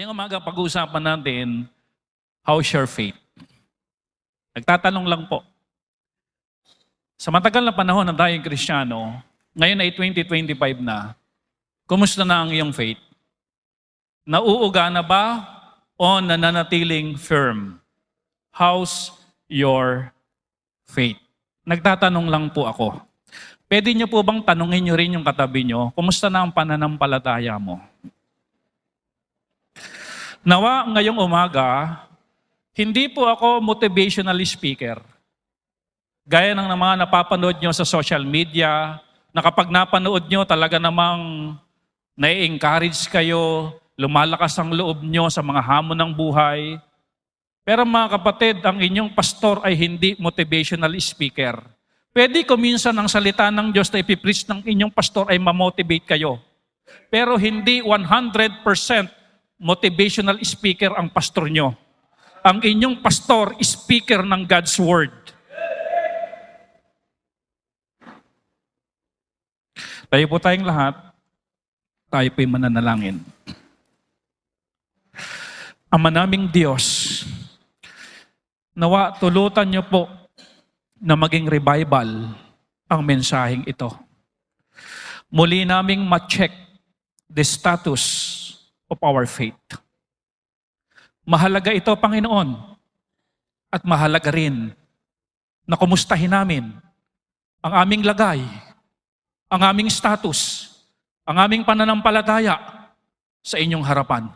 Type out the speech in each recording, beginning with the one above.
Ngayong umaga, pag-uusapan natin, how's your faith? Nagtatanong lang po. Sa matagal na panahon na tayong Kristiyano, ngayon ay 2025 na, kumusta na ang iyong faith? Nauuga na ba o nananatiling firm? How's your faith? Nagtatanong lang po ako. Pwede niyo po bang tanungin niyo rin yung katabi niyo, kumusta na ang pananampalataya mo? Nawa ngayong umaga, hindi po ako motivational speaker. Gaya ng mga napapanood nyo sa social media, na kapag napanood nyo talaga namang nai-encourage kayo, lumalakas ang loob nyo sa mga hamon ng buhay. Pero mga kapatid, ang inyong pastor ay hindi motivational speaker. Pwede ko minsan ang salita ng Diyos na ipipreach ng inyong pastor ay mamotivate kayo. Pero hindi 100% motivational speaker ang pastor nyo. Ang inyong pastor, speaker ng God's Word. Tayo po tayong lahat, tayo po'y mananalangin. Ama naming Diyos, nawa tulutan niyo po na maging revival ang mensaheng ito. Muli naming ma-check the status of our faith. Mahalaga ito, Panginoon, at mahalaga rin na kumustahin namin ang aming lagay, ang aming status, ang aming pananampalataya sa inyong harapan.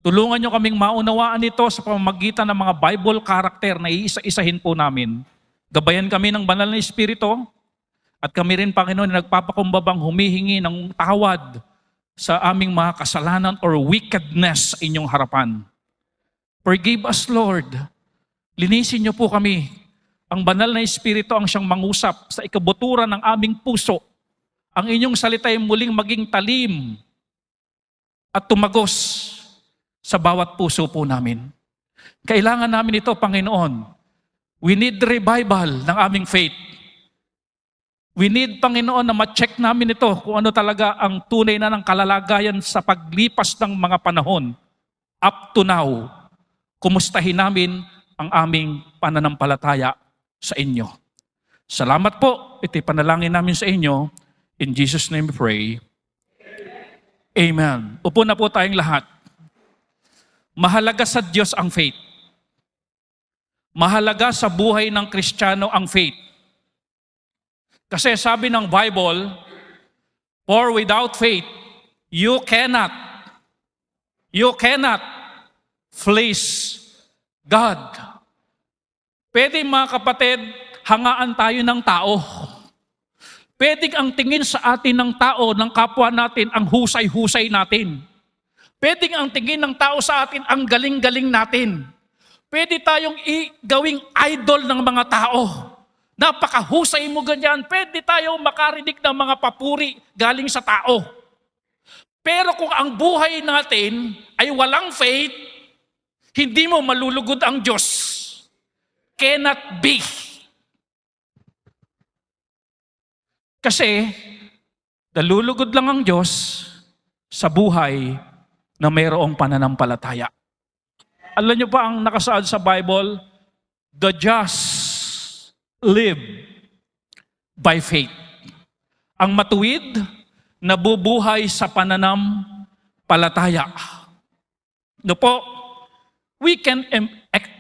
Tulungan niyo kaming maunawaan ito sa pamamagitan ng mga Bible character na iisa-isahin po namin. Gabayan kami ng banal na Espiritu at kami rin, Panginoon, na nagpapakumbabang humihingi ng tawad sa aming mga kasalanan or wickedness sa inyong harapan. Forgive us, Lord. Linisin niyo po kami. Ang banal na Espiritu ang siyang mangusap sa ikabuturan ng aming puso. Ang inyong salita ay muling maging talim at tumagos sa bawat puso po namin. Kailangan namin ito, Panginoon. We need revival ng aming faith. We need, Panginoon, na ma-check namin ito kung ano talaga ang tunay na ng kalalagayan sa paglipas ng mga panahon. Up to now, kumustahin namin ang aming pananampalataya sa inyo. Salamat po. Ito'y panalangin namin sa inyo. In Jesus' name we pray. Amen. Upo na po tayong lahat. Mahalaga sa Diyos ang faith. Mahalaga sa buhay ng Kristiyano ang faith. Kasi sabi ng Bible, for without faith, you cannot please God. Pwede mga kapatid, hangaan tayo ng tao. Pwede ang tingin sa atin ng tao, ng kapwa natin, ang husay-husay natin. Pwede ang tingin ng tao sa atin, ang galing-galing natin. Pwede tayong gawing idol ng mga tao. Napakahusay mo ganyan. Pwede tayong makarinig ng mga papuri galing sa tao. Pero kung ang buhay natin ay walang faith, hindi mo malulugod ang Diyos. Cannot be. Kasi, nalulugod lang ang Diyos sa buhay na mayroong pananampalataya. Alam niyo pa ang nakasaad sa Bible? The just live by faith. Ang matuwid, nabubuhay sa pananampalataya. No po, we can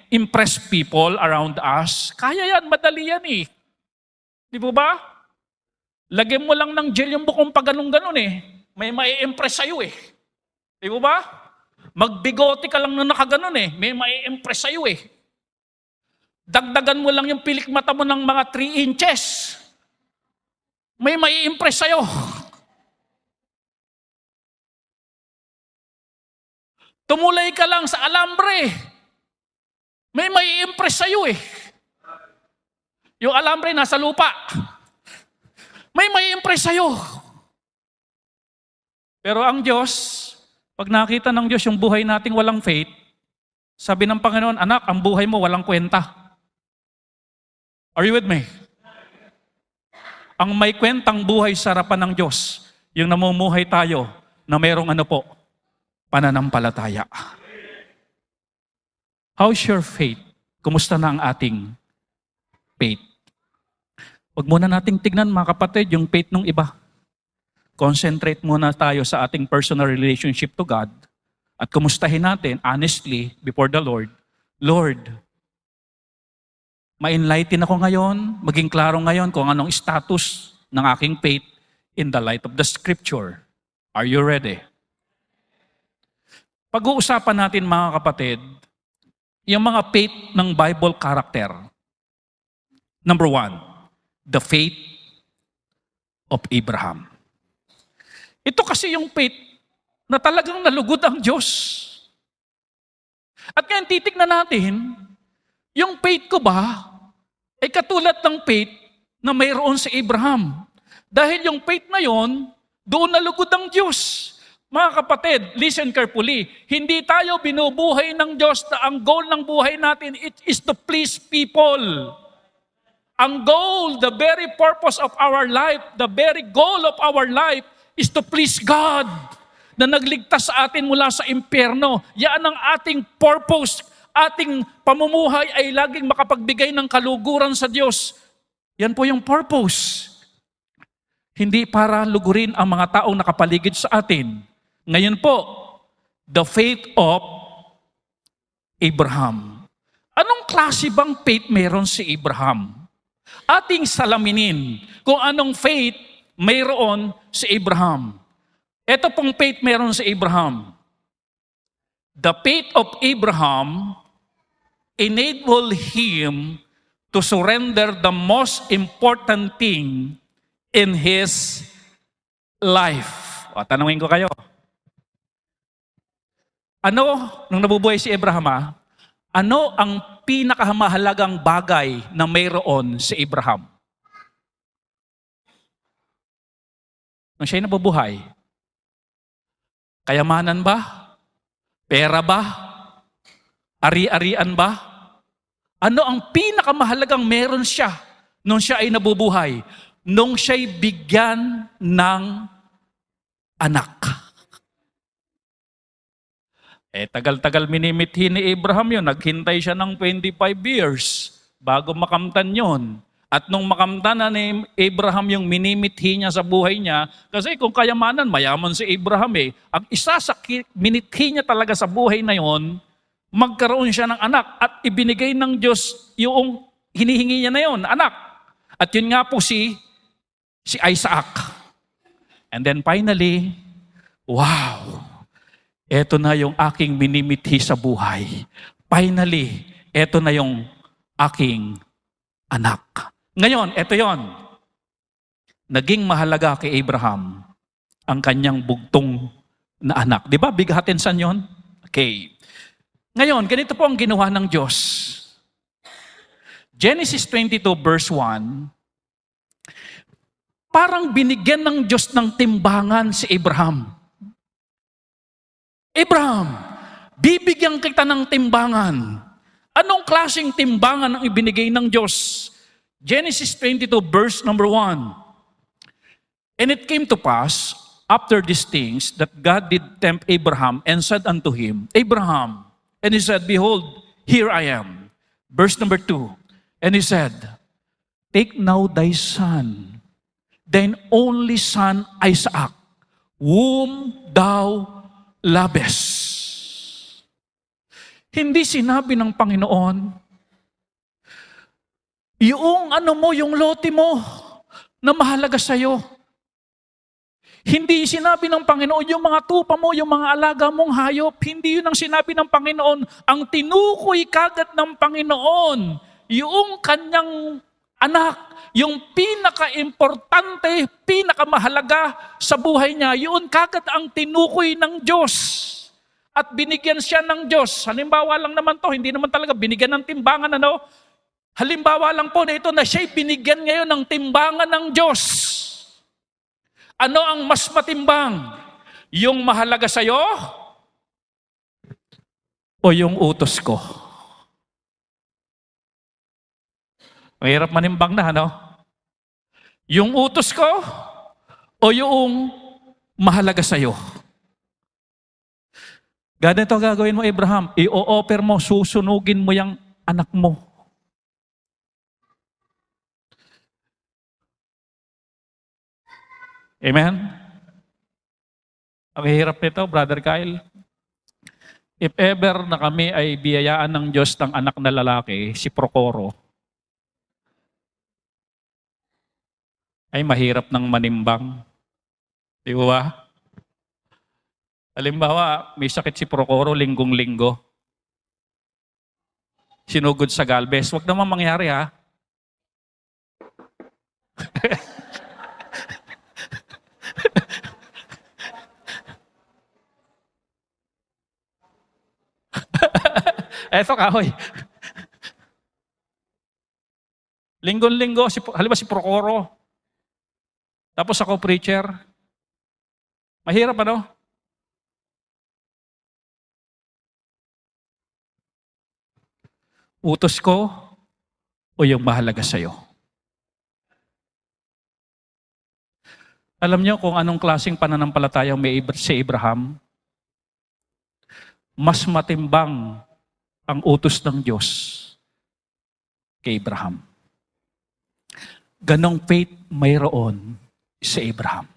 impress people around us. Kaya yan, madali yan eh. Di po ba? Lagyan mo lang ng gel yung bukong pag ganun-ganun eh. May mai-impress sa'yo eh. Di po ba? Magbigote ka lang na nakaganon eh. May mai-impress sa'yo eh. Dagdagan mo lang yung pilik mata mo ng mga 3 inches. May mai-impress sa'yo. Tumulay ka lang sa alambre. May mai-impress sa'yo eh. Yung alambre nasa lupa. May mai-impress sa'yo. Pero ang Diyos, pag nakita ng Diyos yung buhay nating walang faith, sabi ng Panginoon, anak, ang buhay mo walang kwenta. Are you with me? Ang may kwentang buhay sa harapan ng Diyos, yung namumuhay tayo na mayroong pananampalataya. How's your faith? Kumusta na ang ating faith? Huwag muna nating tignan mga kapatid yung faith ng iba. Concentrate muna tayo sa ating personal relationship to God at kumustahin natin honestly before the Lord. Lord, ma-enlighten ako ngayon, maging klaro ngayon kung anong status ng aking faith in the light of the Scripture. Are you ready? Pag-uusapan natin mga kapatid, yung mga faith ng Bible character. Number 1, the faith of Abraham. Ito kasi yung faith na talagang nalugod ang Diyos. At ngayon titignan natin, yung faith ko ba ay katulad ng faith na mayroon si Abraham. Dahil yung faith na yon, doon nalugod ang Diyos. Mga kapatid, listen carefully. Hindi tayo binubuhay ng Diyos na ang goal ng buhay natin it is to please people. Ang goal, the very purpose of our life, the very goal of our life is to please God na nagligtas sa atin mula sa impyerno. Yan ang ating purpose. Ating pamumuhay ay laging makapagbigay ng kaluguran sa Diyos. Yan po yung purpose. Hindi para lugurin ang mga taong nakapaligid sa atin. Ngayon po, the faith of Abraham. Anong klase bang faith meron si Abraham? Ating salaminin kung anong faith mayroon si Abraham. Ito pong faith meron si Abraham. The faith of Abraham enabled him to surrender the most important thing in his life. O, tanungin ko kayo. Ano, nung nabubuhay si Abraham, ano ang pinakamahalagang bagay na mayroon si Abraham? Nung siya'y nabubuhay, kayamanan ba? Pera ba? Ari-arian ba? Ano ang pinakamahalagang meron siya nung siya ay nabubuhay? Nung siya'y bigyan ng anak. Tagal-tagal minimithi ni Abraham yun. Naghintay siya ng 25 years bago makamtan yun. At nung makamtan na ni Abraham yung minimithi niya sa buhay niya, kasi kung kayamanan, mayaman si Abraham eh. Ang isa sa minithi niya talaga sa buhay na yon, magkaroon siya ng anak at ibinigay ng Diyos yung hinihingi niya na yon, anak. At yun nga po si Isaac. And then finally, wow! Ito na yung aking minimithi sa buhay. Finally, ito na yung aking anak. Ngayon, ito yon. Naging mahalaga kay Abraham ang kanyang bugtong na anak. Di ba? Bigatin san yon? Okay. Ngayon, ganito po ang ginawa ng Diyos. Genesis 22 verse 1, parang binigyan ng Diyos ng timbangan si Abraham. Abraham, bibigyan kita ng timbangan. Anong klaseng timbangan ang ibinigay ng Diyos? Genesis 22 verse number 1. And it came to pass, after these things, that God did tempt Abraham and said unto him, Abraham, and he said, Behold, here I am. Verse number 2. And he said, Take now thy son, thine only son Isaac, whom thou labes. Hindi sinabi ng Panginoon, yung yung lote mo na mahalaga sa'yo. Hindi sinabi ng Panginoon, yung mga tupa mo, yung mga alaga mong hayop. Hindi yun ang sinabi ng Panginoon. Ang tinukoy kagad ng Panginoon, yung kanyang anak, yung pinaka-importante, pinakamahalaga sa buhay niya, yun kagad ang tinukoy ng Diyos. At binigyan siya ng Diyos. Halimbawa lang naman to, hindi naman talaga binigyan ng timbangan, ano? Halimbawa lang po na ito na siya'y binigyan ngayon ng timbangan ng Diyos. Ano ang mas matimbang? Yung mahalaga sa'yo o yung utos ko? Mahirap manimbang na, ano? Yung utos ko o yung mahalaga sa'yo? Ganito gagawin mo, Abraham. I-o-offer mo, susunugin mo yung anak mo. Amen? Ang hirap nito, Brother Kyle. If ever na kami ay biyayaan ng Diyos ng anak na lalaki, si Procoro, ay mahirap ng manimbang. Di ba? Halimbawa, may sakit si Procoro linggong-linggo. Sinugod sa Galvez. Huwag naman mangyari ha. Eto kahoy. Linggon-linggo, halimbawa si Procoro. Tapos ako preacher. Mahirap ano? Utos ko o yung mahalaga sa'yo? Alam niyo kung anong klaseng pananampalataya may si Abraham? Mas matimbang ang utos ng Diyos kay Abraham. Ganong faith mayroon si Abraham.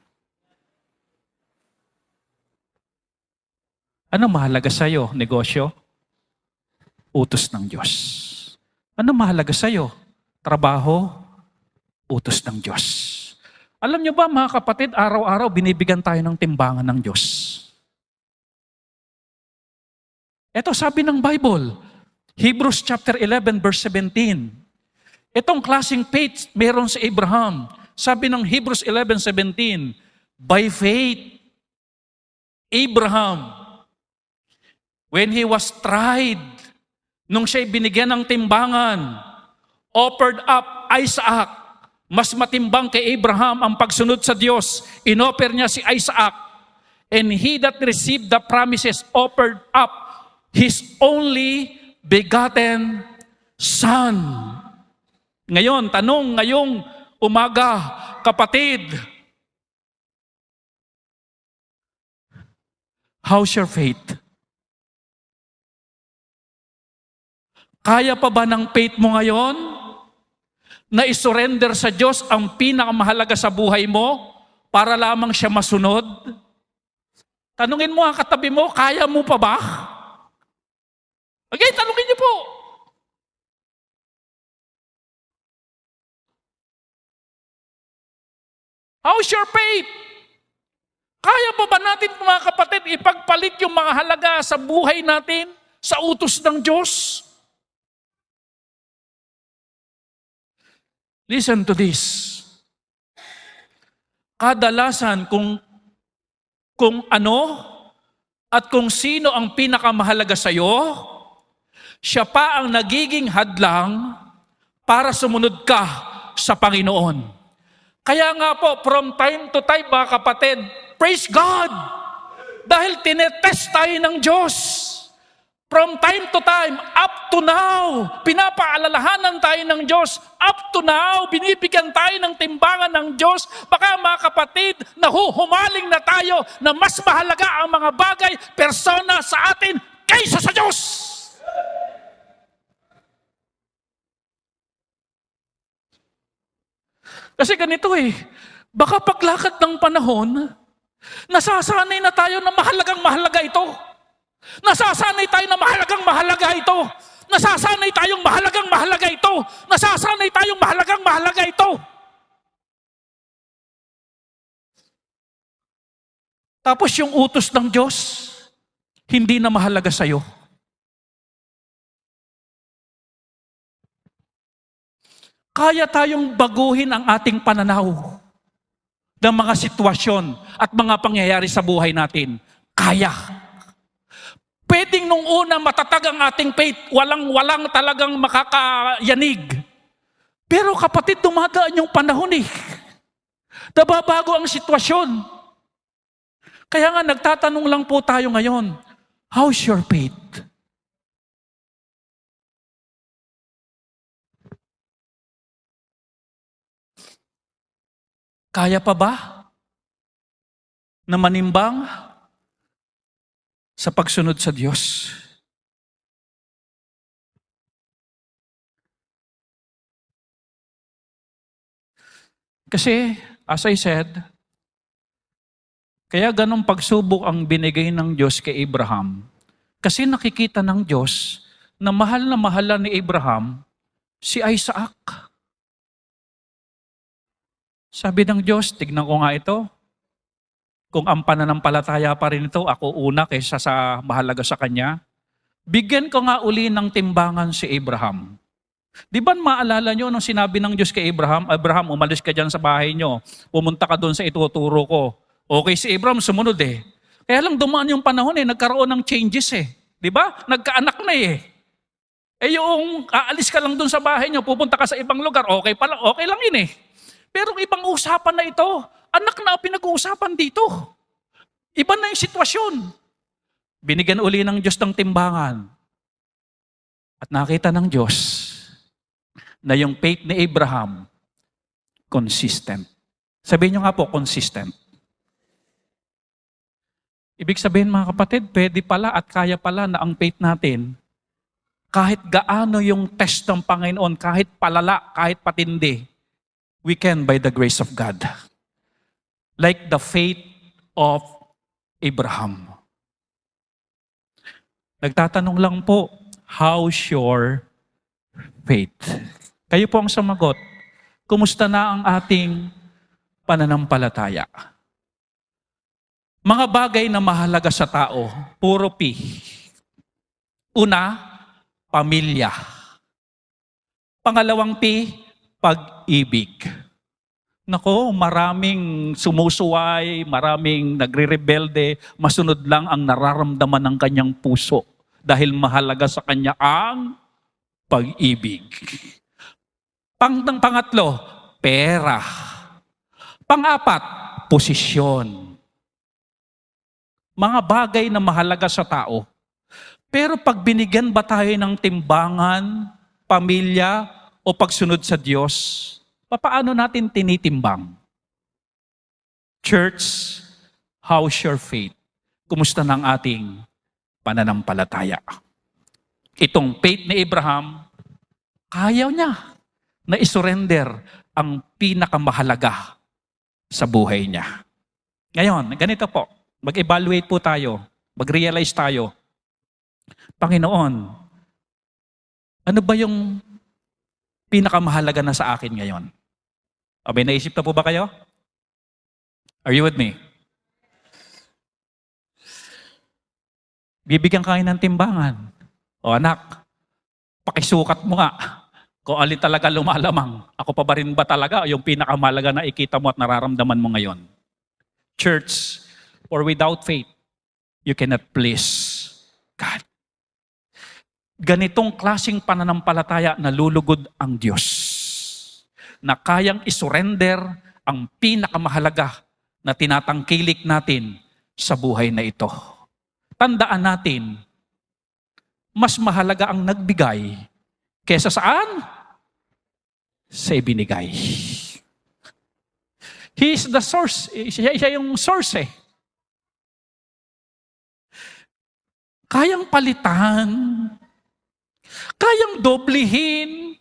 Ano mahalaga sa'yo? Negosyo? Utos ng Diyos. Ano mahalaga sa'yo? Trabaho? Utos ng Diyos. Alam niyo ba mga kapatid, araw-araw binibigyan tayo ng timbangan ng Diyos. Ito sabi ng Bible, Hebrews chapter 11 verse 17. Itong klaseng faith meron sa Abraham. Sabi ng Hebrews 11:17, by faith, Abraham, when he was tried, nung siya'y binigyan ng timbangan, offered up Isaac. Mas matimbang kay Abraham ang pagsunod sa Diyos. Inoffer niya si Isaac. And he that received the promises offered up his only begotten son. Ngayon, tanong ngayong umaga, kapatid, how's your faith? Kaya pa ba ng faith mo ngayon na isurrender sa Diyos ang pinakamahalaga sa buhay mo para lamang siya masunod? Tanungin mo ang katabi mo, kaya mo pa ba? Okay, tanungin niyo po. How's your faith? Kaya pa ba natin mga kapatid ipagpalit yung mga halaga sa buhay natin sa utos ng Diyos? Listen to this. Kadalasan kung ano at kung sino ang pinakamahalaga sa iyo, siya pa ang nagiging hadlang para sumunod ka sa Panginoon. Kaya nga po, from time to time mga kapatid, praise God! Dahil tinetest tayo ng Diyos. From time to time, up to now, pinapaalalahanan tayo ng Diyos. Up to now, binibigyan tayo ng timbangan ng Diyos. Baka mga kapatid, nahuhumaling na tayo na mas mahalaga ang mga bagay, persona sa atin kaysa sa Diyos. Kasi ganito baka paglakad ng panahon, nasasanay na tayo na mahalagang mahalaga ito. Nasasanay tayo na mahalagang mahalaga ito. Nasasanay tayong mahalagang mahalaga ito. Nasasanay tayong mahalagang mahalaga ito. Tapos yung utos ng Diyos, hindi na mahalaga sa'yo. Kaya tayong baguhin ang ating pananaw ng mga sitwasyon at mga pangyayari sa buhay natin. Kaya. Pwedeng nung una matatag ang ating faith, walang talagang makakayanig. Pero kapatid, dumadaan yung panahon Nababago ang sitwasyon. Kaya nga nagtatanong lang po tayo ngayon, how's your faith? Kaya pa ba na manimbang sa pagsunod sa Diyos. Kasi, as I said, kaya ganong pagsubok ang binigay ng Diyos kay Abraham. Kasi nakikita ng Diyos na mahal na ni Abraham si Isaac. Sabi ng Diyos, tignan ko nga ito. Kung ang pananampalataya pa rin ito, ako una kaysa sa mahalaga sa kanya. Bigyan ko nga uli ng timbangan si Abraham. Di ba maalala nyo nung sinabi ng Diyos kay Abraham, Abraham, umalis ka dyan sa bahay nyo. Pumunta ka doon sa ituturo ko. Okay si Abraham, sumunod eh. Kaya lang dumaan yung panahon nagkaroon ng changes eh. Di ba? Nagkaanak na eh. Eh yung aalis ka lang doon sa bahay nyo, pupunta ka sa ibang lugar, okay lang yun eh. Pero ibang usapan na ito. Anak na pinag-uusapan dito. Iba na yung sitwasyon. Binigyan uli ng Diyos ng timbangan. At nakita ng Diyos na yung faith ni Abraham, consistent. Sabihin nyo nga po, consistent. Ibig sabihin mga kapatid, pwede pala at kaya pala na ang faith natin, kahit gaano yung test ng Panginoon, kahit palala, kahit patindi, we can by the grace of God. Like the faith of Abraham. Nagtatanong lang po, how's your faith? Kayo po ang sumagot. Kumusta na ang ating pananampalataya? Mga bagay na mahalaga sa tao, puro P. Una, pamilya. Pangalawang P, pag-ibig. Nako, maraming sumusuway, maraming nagre-rebelde, masunod lang ang nararamdaman ng kanyang puso dahil mahalaga sa kanya ang pag-ibig. Pangatlo, pera. Pang-apat, posisyon. Mga bagay na mahalaga sa tao. Pero pag binigyan ba tayo ng timbangan, pamilya, o pagsunod sa Diyos, paano natin tinitimbang? Church, how's your faith? Kumusta ng ating pananampalataya? Itong faith ni Abraham, kaya niya na isurrender ang pinakamahalaga sa buhay niya. Ngayon, ganito po, mag-evaluate po tayo, mag-realize tayo, Panginoon, ano ba yung pinakamahalaga na sa akin ngayon? May naisip na po ba kayo? Are you with me? Bibigyan kayo ng timbangan. O anak, pakisukat mo nga kung alin talaga lumalamang. Ako pa ba rin ba talaga yung pinakamahalaga na ikita mo at nararamdaman mo ngayon? Church, for without faith, you cannot please God. Ganitong klaseng pananampalataya na lulugod ang Diyos. Na kayang isurrender ang pinakamahalaga na tinatangkilik natin sa buhay na ito. Tandaan natin, mas mahalaga ang nagbigay kesa saan? Sa ibinigay. He is the source. Siya yung source eh. Kayang palitan. Kayang doblihin.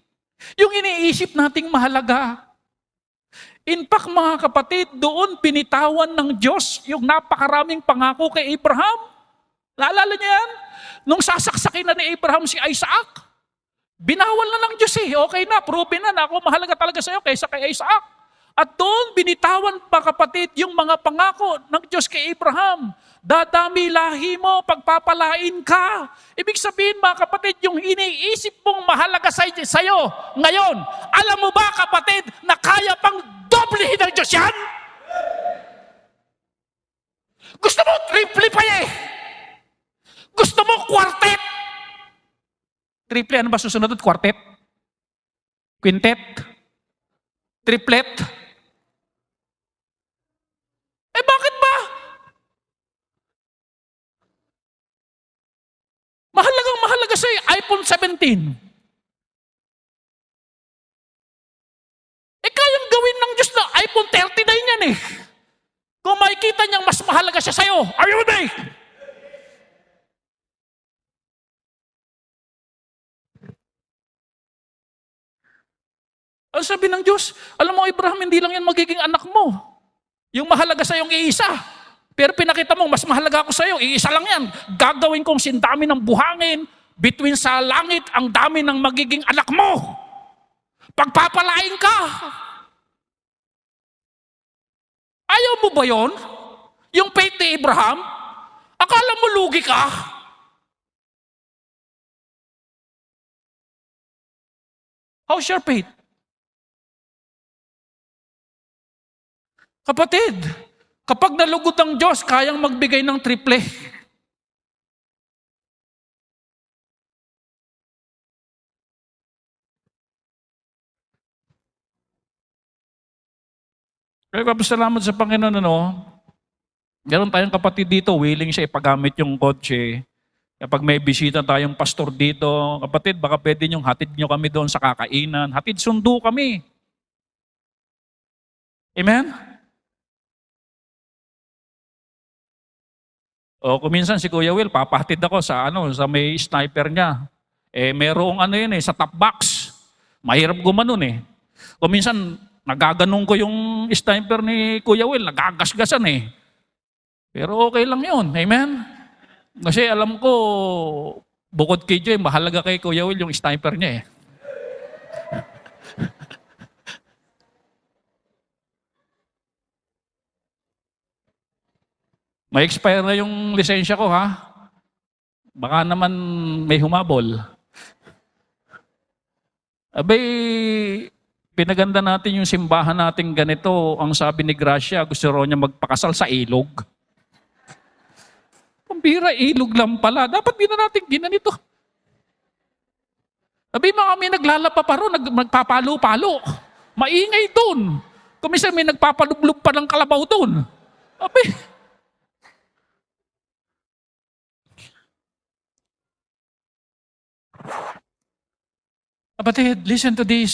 Yung iniisip nating mahalaga. In fact, mga kapatid, doon binitawan ng Diyos yung napakaraming pangako kay Abraham. Naalala niyo yan? Nung sasaksakin na ni Abraham si Isaac, binawal na ng Diyos eh. Okay na, proven na ako mahalaga talaga sa iyo kaysa kay Isaac. At doon binitawan pa kapatid yung mga pangako ng Diyos kay Abraham. Dadami lahi mo, pagpapalain ka. Ibig sabihin mga kapatid, yung iniisip mong mahalaga sa iyo ngayon, alam mo ba kapatid na kaya pang doblehin ng Diyos yan? Gusto mo triple pa eh. Gusto mo quartet. Triple, ano ba susunod? Quartet? Quintet? Triplet? Eh bakit ba? Mahalaga sa iPhone 17. Eh kayang gawin ng Diyos na iPhone 39 yan eh. Kung makikita niyang mas mahalaga siya sa'yo, are you with me? Ang sabi ng Diyos, alam mo Abraham, hindi lang yan magiging anak mo. Yung mahalaga sa yung iisa. Pero pinakita mo, mas mahalaga ako sa iyo, iisa lang yan. Gagawin kong sindami ng buhangin, between sa langit, ang dami ng magiging anak mo. Pagpapalain ka. Ayaw mo ba yon? Yung faith ni Abraham? Akala mo lugi ka? How's your faith? Kapatid, kapag nalugod ang Diyos, kayang magbigay ng triple. Kaya papasalamat sa Panginoon, meron tayong kapatid dito, willing siya ipagamit yung kotse. Kapag may bisita tayong pastor dito, kapatid, baka pwede niyong hatid niyo kami doon sa kakainan. Hatid sundo kami. Amen? O kung minsan si Kuya Will, papahatid ako sa may sniper niya. Merong sa top box. Mahirap gumanon eh. Kung minsan, nagaganong ko yung sniper ni Kuya Will, nagagasgasan eh. Pero okay lang yun. Amen? Kasi alam ko, bukod kay Joy, mahalaga kay Kuya Will yung sniper niya eh. May expire na yung lisensya ko ha. Baka naman may humabol. Abay, pinaganda natin yung simbahan natin ganito. Ang sabi ni Gracia, gusto raw niya magpakasal sa ilog. Pambira, ilog lang pala. Dapat di na natin ginanito. Abay, mga may naglalapa pa ron, magpapalo-palo. Maingay dun. Kung minsan may nagpapalublog pa ng kalabaw dun. Abay, kapatid, listen to this.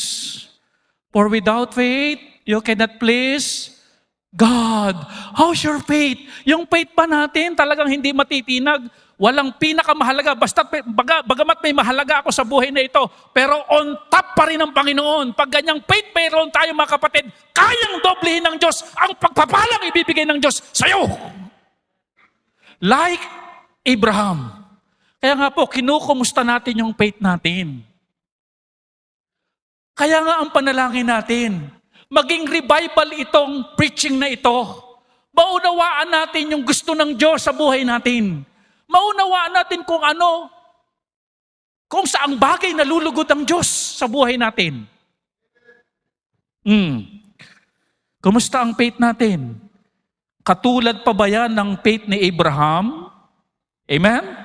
For without faith, you cannot please God. How's your faith? Yung faith pa natin talagang hindi matitinag. Walang pinakamahalaga. Bagamat may mahalaga ako sa buhay na ito, pero on top pa rin ng Panginoon. Pag ganyang faith mayroon tayo mga kapatid, kayang doblehin ng Diyos ang pagpapalang ibibigay ng Diyos sa'yo. Like Abraham. Kaya nga po, kinukumusta natin yung faith natin. Kaya nga ang panalangin natin, maging revival itong preaching na ito. Maunawaan natin yung gusto ng Diyos sa buhay natin. Maunawaan natin kung saang bagay nalulugod ang Diyos sa buhay natin. Kumusta ang faith natin? Katulad pa ba yan ng faith ni Abraham? Amen?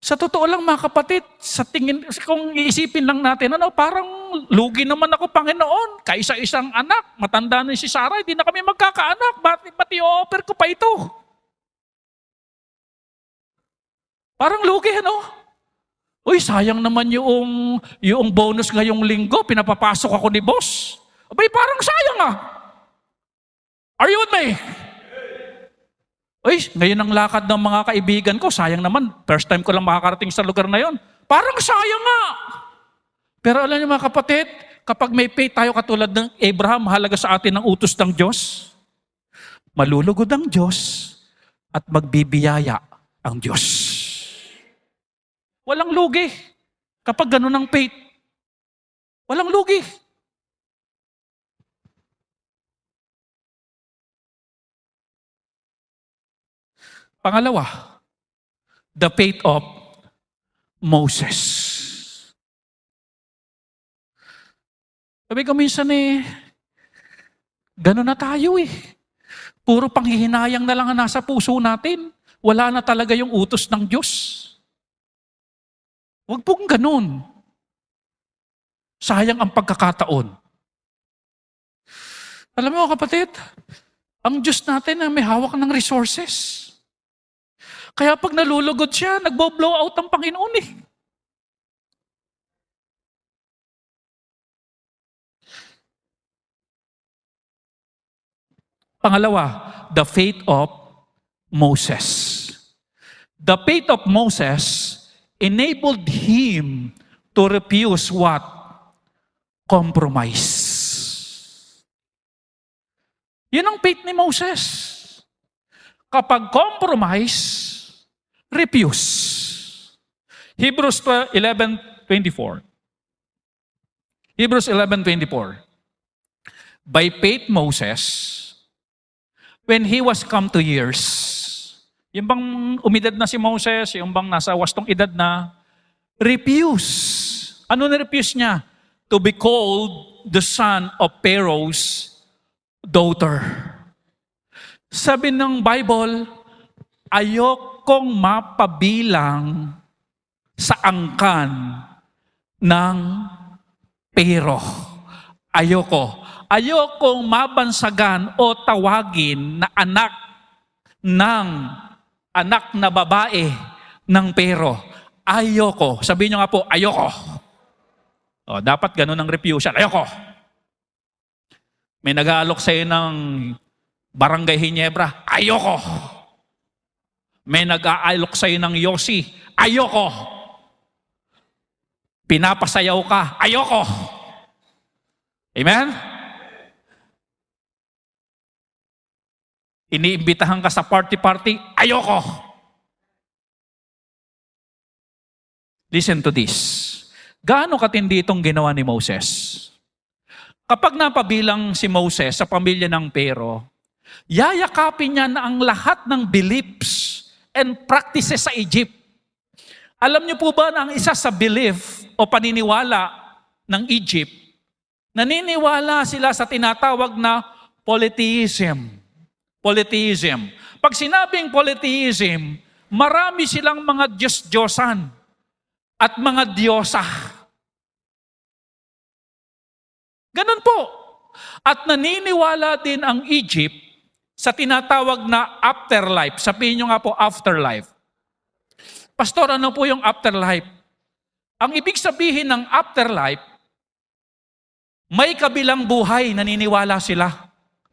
Sa totoo lang mga kapatid, sa tingin, kung iisipin lang natin, parang lugi naman ako Panginoon. Kaisa-isang anak, matanda na si Sarah, hindi na kami magkakaanak. Ba't i-offer ko pa ito? Parang lugi, Uy, sayang naman yung bonus ngayong linggo, pinapapasok ako ni boss. Abay, parang sayang Are you with me? Uy, ngayon ang lakad ng mga kaibigan ko, sayang naman, first time ko lang makakarating sa lugar na yon. Parang sayang nga. Pero alam niyo mga kapatid, kapag may faith tayo katulad ng Abraham, mahalaga sa atin ang utos ng Diyos, malulugod ang Diyos at magbibiyaya ang Diyos. Walang lugi. Kapag ganun ang faith, walang lugi. Pangalawa, the faith of Moses. Sabi ko minsan gano'n na tayo Puro panghihinayang na lang ang nasa puso natin. Wala na talaga yung utos ng Diyos. Huwag pong ganun. Sayang ang pagkakataon. Alam mo kapatid, ang Diyos natin may hawak ng resources. Kaya pag nalulugod siya, nagbo-blow out ang Panginoon Pangalawa, the faith of Moses. The faith of Moses enabled him to refuse what? compromise. Yun ang faith ni Moses. Kapag compromise, refuse. Hebrews 11:24. Hebrews 11:24. By faith Moses, when he was come to years, yung bang umidad na si Moses, yung bang nasa wastong edad na, refuse. Ano na-refuse niya? To be called the son of Pharaoh's daughter. Sabi ng Bible, ayokong mapabilang sa angkan ng Pero. Ayokong mabansagan o tawagin na anak na babae ng Pero. Ayoko. Sabihin nyo nga po, ayoko. O, dapat ganun ang refusal. Ayoko. May nag-aalok sa'yo ng Barangay Ginebra. Ayoko. May nag-aalok sa'yo ng Yossi. Ayoko. Pinapasayaw ka. Ayoko. Amen? Iniimbitahan ka sa party-party. Ayoko. Listen to this. Gaano katindi itong ginawa ni Moses? Kapag napabilang si Moses sa pamilya ng Pero, yayakapin niya na ang lahat ng beliefs and practices sa Egypt. Alam niyo po ba na ang isa sa belief o paniniwala ng Egypt, naniniwala sila sa tinatawag na polytheism. Polytheism. Pag sinabing polytheism, marami silang mga Diyos-Diyosan at mga diyosa. Ganun po. At naniniwala din ang Egypt sa tinatawag na afterlife. Sabihin nyo nga po, afterlife. Pastor, ano po yung afterlife? Ang ibig sabihin ng afterlife, may kabilang buhay, naniniwala sila.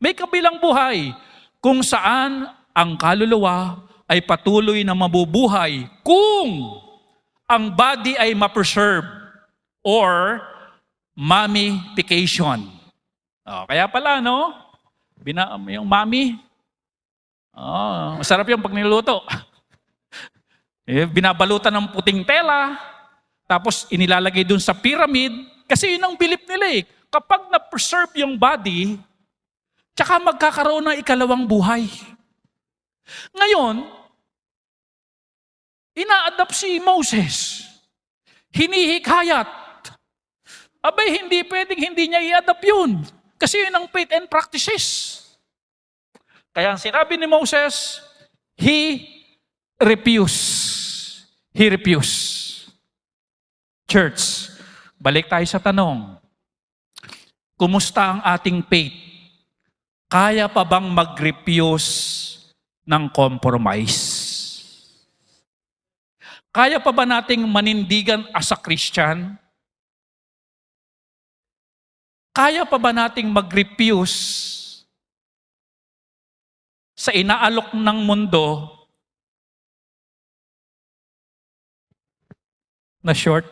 May kabilang buhay kung saan ang kaluluwa ay patuloy na mabubuhay kung ang body ay ma-preserve or mummification. Kaya pala, no? Yung mummy, masarap yung pag niluto. Binabalutan ng puting tela, tapos inilalagay dun sa pyramid, kasi yun ang belief nila eh. Kapag na-preserve yung body, tsaka magkakaroon ng ikalawang buhay. Ngayon, ina-adapt si Moses. Hinihikayat. Abay, hindi pwedeng hindi niya i-adapt yun. Kasi yun ang faith and practices. Kaya ang sinabi ni Moses, he refused. He refused. Church, balik tayo sa tanong. Kumusta ang ating faith? Kaya pa bang mag-refuse ng compromise? Kaya pa ba nating manindigan as a Christian? Kaya pa ba nating mag-refuse sa inaalok ng mundo na short?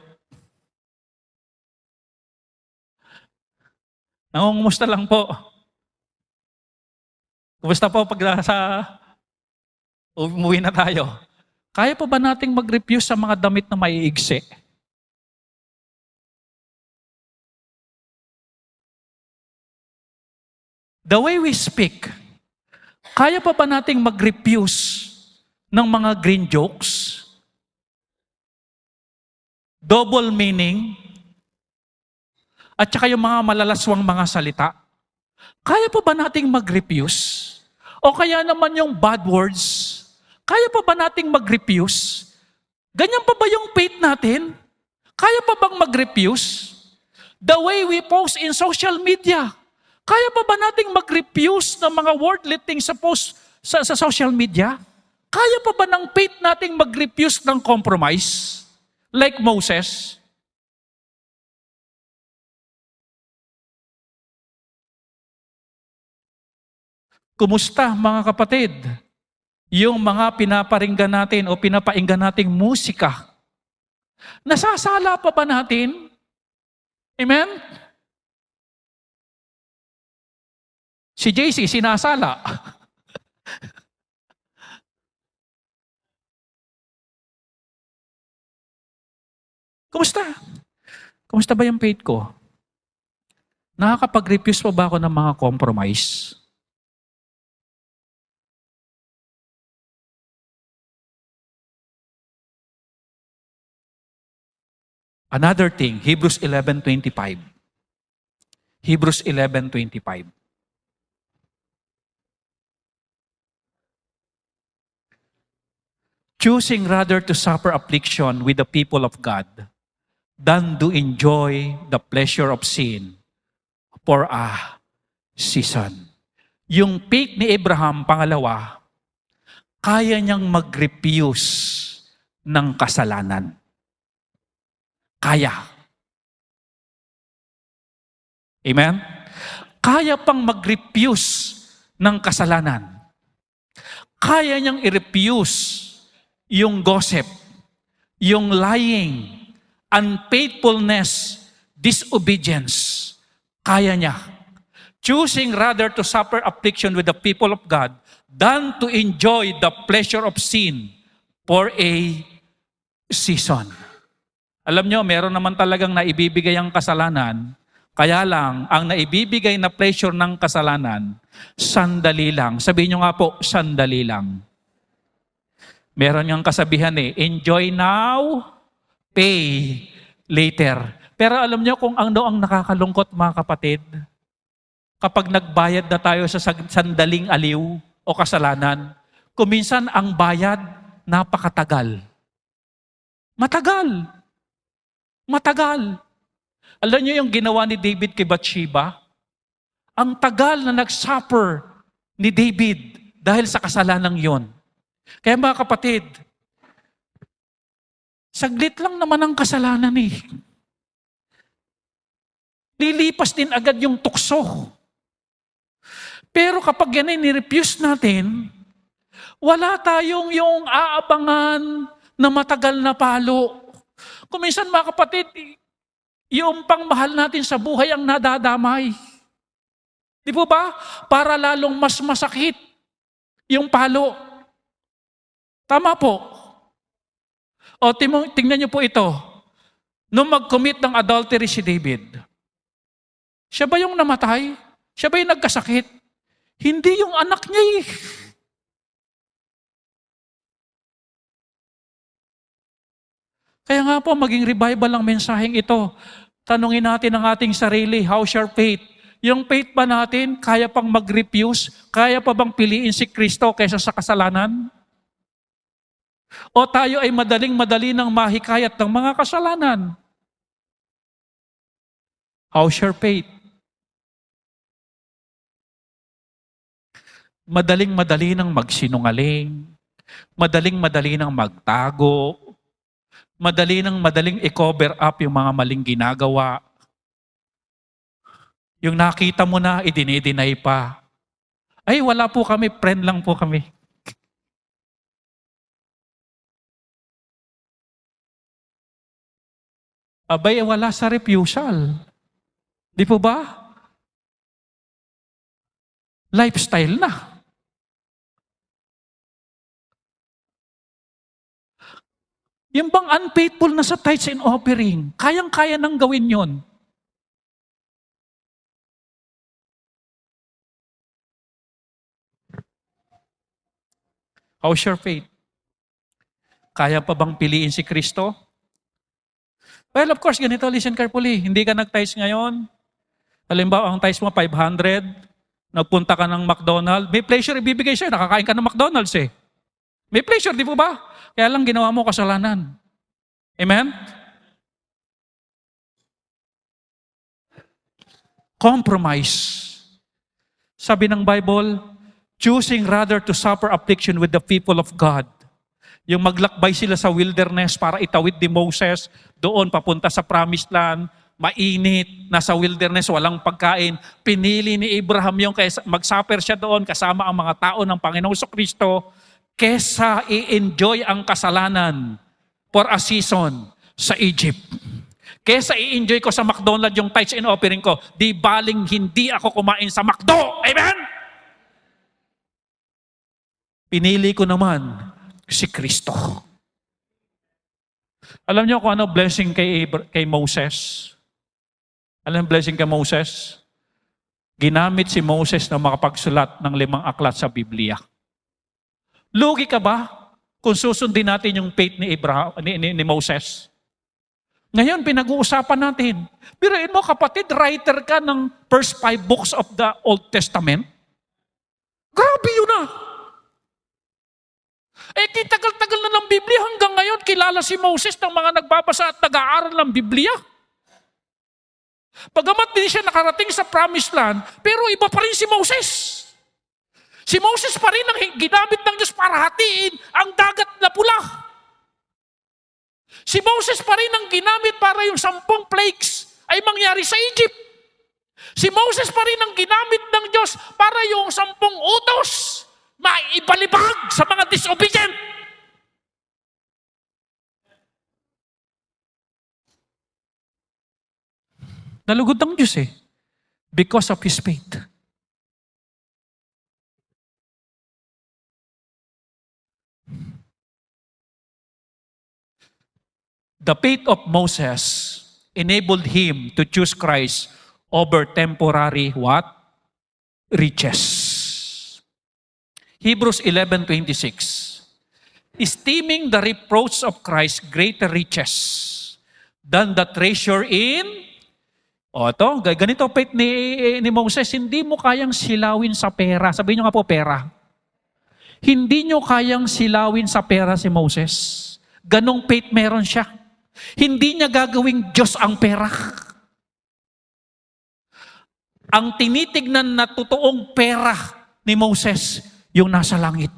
Nangungumusta lang po. Kumusta po pag umuwi na tayo? Kaya pa ba nating mag-refuse sa mga damit na maiigsi? The way we speak, kaya pa ba nating mag-refuse ng mga green jokes? Double meaning? At saka yung mga malalaswang mga salita? Kaya pa ba nating mag-refuse? O kaya naman yung bad words? Kaya pa ba nating mag-refuse? Ganyan pa ba yung faith natin? Kaya pa bang mag-refuse? The way we post in social media, kaya pa ba nating mag-refuse ng mga worldly things sa post sa social media? Kaya pa ba ng faith nating mag-refuse ng compromise? Like Moses? Kumusta mga kapatid? Yung mga pinaparinggan natin o pinapainggan nating musika, nasasala pa ba natin? Amen? Si JC, sinasala. Kumusta? Kumusta ba yung faith ko? Nakakapag-refuse pa ba ako ng mga compromise? Another thing, Hebrews 11:25. Hebrews 11:25. Choosing rather to suffer affliction with the people of God than to enjoy the pleasure of sin for a season. Yung faith ni Abraham, pangalawa, kaya niyang mag-refuse ng kasalanan. Kaya. Amen? Kaya pang mag-refuse ng kasalanan. Kaya niyang i-refuse yung gossip, yung lying, unfaithfulness, disobedience. Kaya niya. Choosing rather to suffer affliction with the people of God than to enjoy the pleasure of sin for a season. Alam nyo, meron naman talagang naibibigay ang kasalanan, kaya lang, ang naibibigay na pleasure ng kasalanan, sandali lang. Sabihin nyo nga po, sandali lang. Meron yung kasabihan enjoy now, pay later. Pero alam nyo kung ano ang nakakalungkot mga kapatid? Kapag nagbayad na tayo sa sandaling aliw o kasalanan, kuminsan ang bayad napakatagal. Matagal. Matagal. Alam niyo yung ginawa ni David kay Bathsheba? Ang tagal na nag-suffer ni David dahil sa kasalanang yon. Kaya mga kapatid, saglit lang naman ang kasalanan Lilipas din agad yung tukso. Pero kapag yan ay nirefuse natin, wala tayong yung aabangan na matagal na palo. Kung minsan mga kapatid, yung pangmahal natin sa buhay ang nadadamay. Di po ba? Para lalong mas masakit yung palo. Tama po. O tingnan niyo po ito. Nung mag-commit ng adultery si David, siya ba yung namatay? Siya ba yung nagkasakit? Hindi yung anak niya Kaya nga po, maging revival ang mensaheng ito. Tanungin natin ang ating sarili, how's your faith? Yung faith ba natin, kaya pang mag-refuse? Kaya pa bang piliin si Kristo kaysa sa kasalanan? O tayo ay madaling-madali nang mahikayat ng mga kasalanan? How's your faith? Madaling-madali nang magsinungaling, madaling-madali nang magtago, madaling i-cover up yung mga maling ginagawa. Yung nakita mo na, idinideny pa. Ay, wala po kami, friend lang po kami. Abay, wala sa refusal. Di po ba? Lifestyle na. Yung bang unfaithful na sa tithes and offering, kayang-kaya nang gawin yon. How's your faith? Kaya pa bang piliin si Kristo? Well, of course, ganito, listen carefully. Hindi ka nag-tithes ngayon. Halimbawa, ang tithes mo 500, nagpunta ka ng McDonald's, may pleasure ibibigay sa'yo, nakakain ka ng McDonald's May pleasure, di po ba? Kaya lang ginawa mo kasalanan. Amen? Compromise. Sabi ng Bible, choosing rather to suffer affliction with the people of God. Yung maglakbay sila sa wilderness para itawid ni Moses doon papunta sa promised land, mainit, nasa wilderness, walang pagkain. Pinili ni Abraham yung mag-suffer siya doon kasama ang mga tao ng Panginoong Kristo kesa i-enjoy ang kasalanan for a season sa Egypt. Kesa i-enjoy ko sa McDonald's yung tithes and offering ko, di baling hindi ako kumain sa McDo. Amen? Pinili ko naman si Kristo. Alam niyo kung ano blessing kay Moses? Alam niyo blessing kay Moses? Ginamit si Moses na makapagsulat ng 5 aklat sa Biblia. Lugi ka ba kung susundin natin yung faith ni Moses? Ngayon, pinag-uusapan natin. Birain mo kapatid, writer ka ng first 5 books of the Old Testament. Grabe yun ah. Tagal-tagal na ng Biblia hanggang ngayon, kilala si Moses ng mga nagbabasa at nag-aaral ng Biblia. Pagamat din siya nakarating sa promised land, pero iba pa rin si Moses. Si Moses pa rin ang ginamit ng Diyos para hatiin ang dagat na pula. Si Moses pa rin ang ginamit para yung 10 plagues ay mangyari sa Egypt. Si Moses pa rin ang ginamit ng Diyos para yung 10 utos maibalibag sa mga disobedient. Nalugod ng Diyos because of His faith. The faith of Moses enabled him to choose Christ over temporary what? Riches. Hebrews 11:26. Esteeming the reproach of Christ greater riches than the treasure in... ganito faith ni Moses, hindi mo kayang silawin sa pera. Sabihin nyo nga po, pera. Hindi nyo kayang silawin sa pera si Moses. Ganong faith meron siya. Hindi niya gagawing Diyos ang pera. Ang tinitignan na totoong pera ni Moses, yung nasa langit.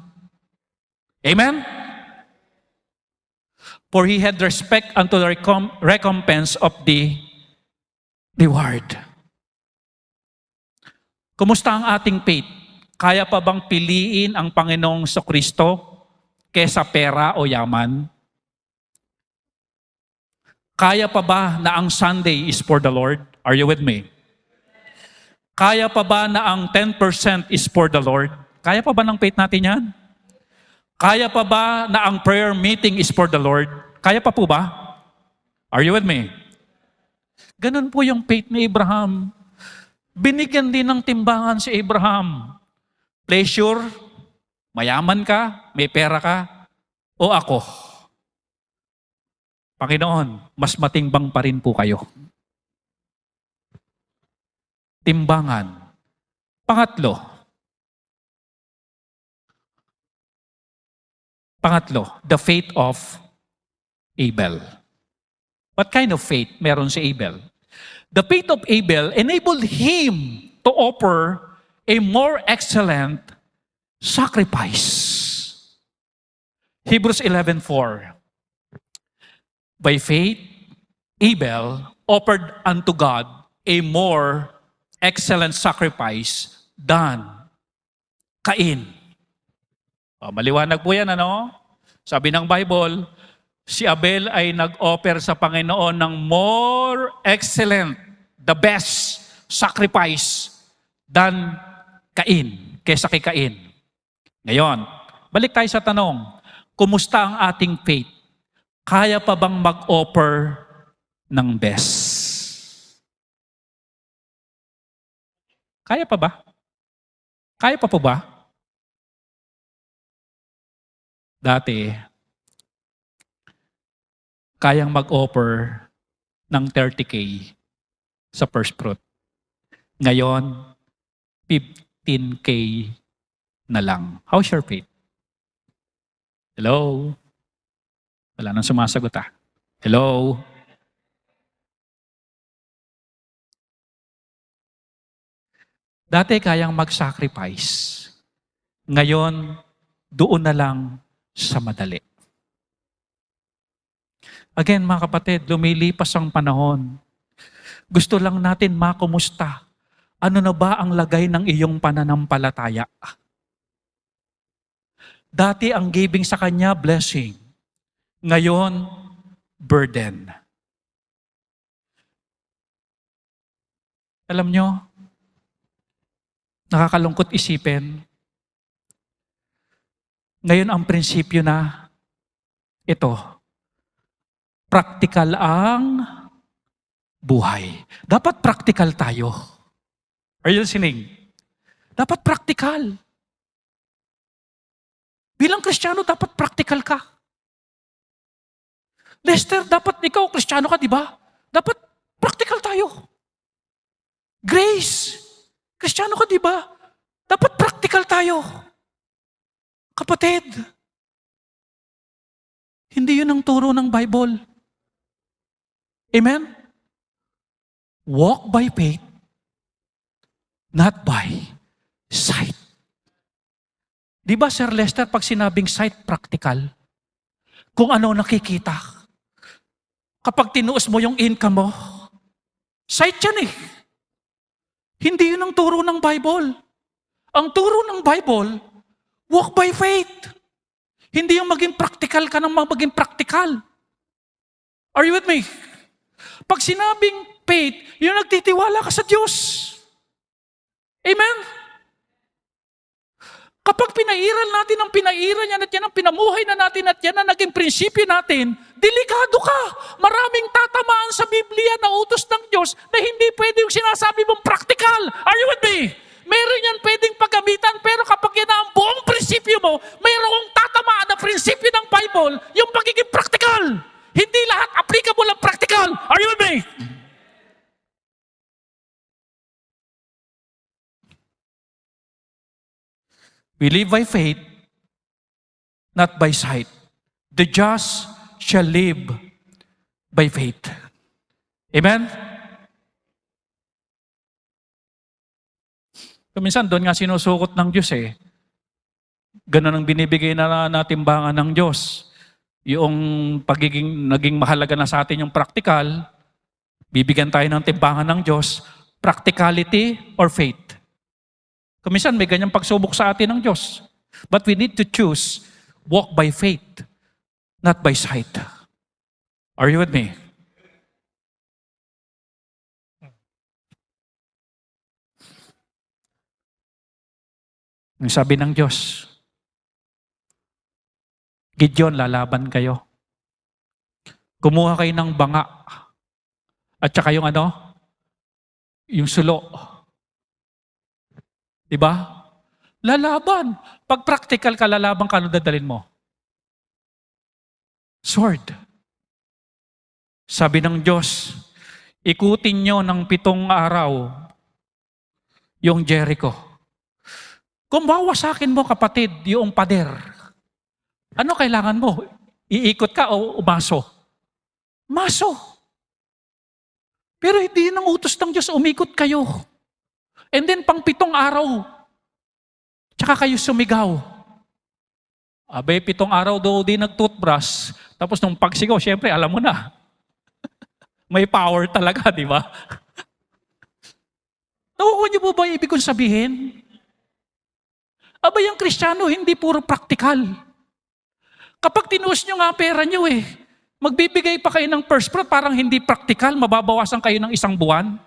Amen? For he had respect unto the recompense of the reward. Kumusta ang ating faith? Kaya pa bang piliin ang Panginoong Kristo kesa pera o yaman? Kaya pa ba na ang Sunday is for the Lord? Are you with me? Kaya pa ba na ang 10% is for the Lord? Kaya pa ba ng faith natin yan? Kaya pa ba na ang prayer meeting is for the Lord? Kaya pa po ba? Are you with me? Ganun po yung faith ni Abraham. Binigyan din ng timbangan si Abraham. Pleasure, mayaman ka, may pera ka, o ako? Panginoon, mas matimbang pa rin po kayo. Timbangan. Pangatlo, the faith of Abel. What kind of faith meron si Abel? The faith of Abel enabled him to offer a more excellent sacrifice. Hebrews 11:4. By faith, Abel offered unto God a more excellent sacrifice than Cain. Maliwanag po yan, ano? Sabi ng Bible, si Abel ay nag-offer sa Panginoon ng more excellent, the best sacrifice than Cain, kaysa kay Cain. Ngayon, balik tayo sa tanong, kumusta ang ating faith? Kaya pa bang mag-offer ng best? Kaya pa ba? Kaya pa po ba? Dati, kayang mag-offer ng 30K sa first fruit. Ngayon, 15K na lang. How's your faith? Hello? Wala nang sumasagot Hello? Dati kayang mag-sacrifice. Ngayon, doon na lang sa madali. Again, mga kapatid, lumilipas ang panahon. Gusto lang natin makumusta. Ano na ba ang lagay ng iyong pananampalataya? Dati ang giving sa Kanya, blessing. Ngayon, burden. Alam nyo, nakakalungkot isipin, ngayon ang prinsipyo na ito, practical ang buhay. Dapat practical tayo. Are you listening? Dapat practical. Bilang Kristiyano, dapat practical ka. Lester, dapat ikaw, Kristiyano ka, di ba? Dapat practical tayo. Grace, Kristiyano ka, di ba? Dapat practical tayo. Kapatid, hindi yun ang turo ng Bible. Amen? Walk by faith, not by sight. Di ba, Sir Lester, pag sinabing sight, practical? Kung ano nakikita. Kapag tinuos mo yung income mo, sight yan eh. Hindi yun ang turo ng Bible. Ang turo ng Bible, walk by faith. Hindi yung maging practical ka ng maging practical. Are you with me? Pag sinabing faith, yung nagtitiwala ka sa Diyos. Amen? Kapag pinairal natin ang pinairal yan at yan ang pinamuhay na natin at yan ang naging prinsipyo natin, delikado ka. Maraming tatamaan sa Biblia na utos ng Diyos na hindi pwede yung sinasabi mong practical. Are you with me? Meron yan pwedeng paggamitan, pero kapag yan ang buong prinsipyo mo, mayroong tatamaan na prinsipyo ng Bible, yung pagiging practical. Hindi lahat applicable ang practical. Are you with me? We live by faith, not by sight. The just shall live by faith. Amen? Minsan doon nga sinusukot ng Diyos eh. Ganun ang binibigay na timbangan ng Diyos. Yung naging mahalaga na sa atin yung practical, bibigyan tayo ng timbangan ng Diyos, practicality or faith. Kuminsan may ganyang pagsubok sa atin ng Diyos. But we need to choose, walk by faith, not by sight. Are you with me? Ang sabi ng Diyos, Gideon, lalaban kayo. Kumuha kayo ng banga. At saka yung yung sulo. Diba? Lalaban. Pag practical ka, lalaban ka, ano dadalhin mo? Sword. Sabi ng Diyos, ikutin nyo ng 7 araw yung Jericho. Kung bawasakin mo, kapatid, yung pader, ano kailangan mo? Iikot ka o umaso? Maso. Pero hindi nang utos ng Diyos, umikot kayo. And then, pang 7 araw, tsaka kayo sumigaw. Abay, 7 araw daw di nag-toothbrush. Tapos nung pagsigaw, syempre, alam mo na. May power talaga, di ba? Nakukuha niyo po ba ibig kong sabihin? Abay, ang Kristiyano, hindi puro practical. Kapag tinuos nyo nga pera nyo magbibigay pa kayo ng first fruit, parang hindi practical, mababawasan kayo ng 1 buwan.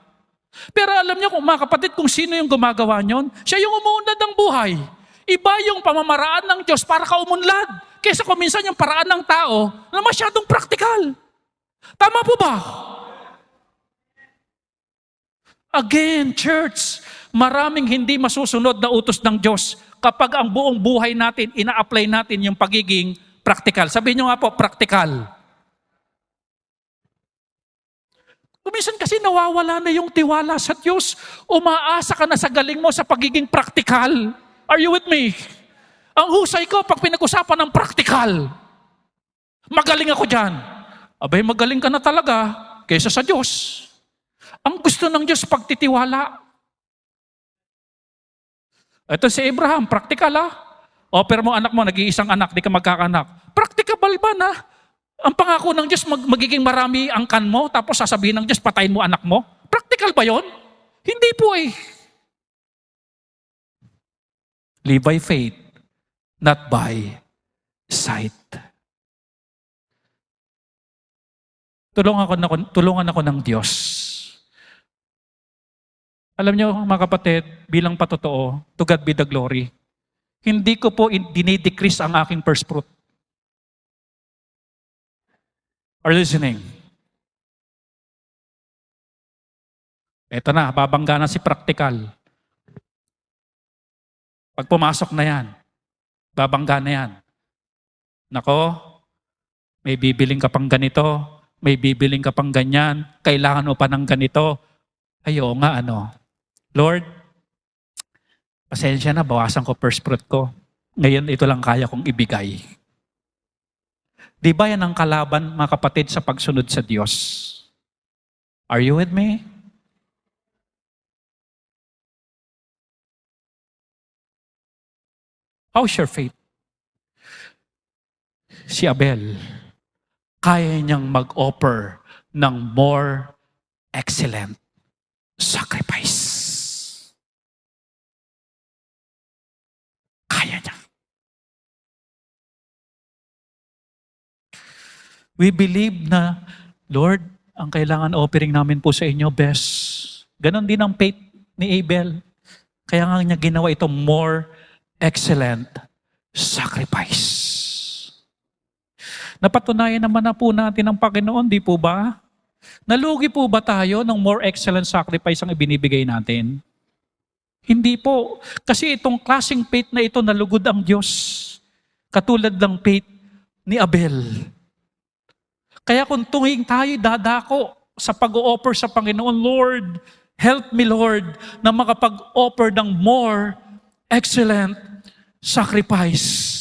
Pero alam niyo kung mga kapatid, kung sino yung gumagawa nyon, siya yung umuunlad ng buhay. Iba yung pamamaraan ng Diyos para ka umunlad. Kaysa kung minsan yung paraan ng tao na masyadong practical. Tama po ba? Again, church, maraming hindi masusunod na utos ng Diyos kapag ang buong buhay natin, ina-apply natin yung pagiging practical. Sabihin nyo nga po, practical. Kuminsan kasi nawawala na yung tiwala sa Diyos. Umaasa ka na sa galing mo sa pagiging practical. Are you with me? Ang husay ko pag pinag-usapan ng practical. Magaling ako dyan. Abay, magaling ka na talaga kaysa sa Diyos. Ang gusto ng Diyos pagtitiwala. Ito si Abraham, practical Offer mo anak mo, nag-iisang anak, di ka magkakanak. Practicable ba na? Ang pangako ng Diyos, magiging marami ang kan mo, tapos sasabihin ng Diyos, patayin mo anak mo? Practical ba yon? Hindi po Live by faith, not by sight. Tulungan ako ng Diyos Alam niyo mga kapatid, bilang patotoo, to God be the glory. Hindi ko po dinidecrease ang aking first fruit. Are you listening? Eto na, babangga na si practical. Pag pumasok na yan, babangga na yan. Nako, may bibiling ka pang ganito, may bibiling ka pang ganyan, kailangan mo pa ng ganito. Ayo nga Lord, pasensya na, bawasan ko first fruit ko. Ngayon ito lang kaya kong ibigay. Di ba yan ang kalaban, mga kapatid, sa pagsunod sa Diyos? Are you with me? How's your faith? Si Abel, kaya niyang mag-offer ng more excellent sacrifice. Kaya niya. We believe na, Lord, ang kailangan offering namin po sa inyo, best. Ganon din ang faith ni Abel. Kaya nga niya ginawa ito more excellent sacrifice. Napatunayan naman na po natin ng Panginoon, di po ba? Nalugi po ba tayo ng more excellent sacrifice ang ibinibigay natin? Hindi po. Kasi itong klaseng faith na ito, nalugod ang Diyos. Katulad ng faith ni Abel. Kaya kung tuwing tayo dadako sa pag-o-offer sa Panginoon, Lord, help me Lord, na makapag-offer ng more excellent sacrifice.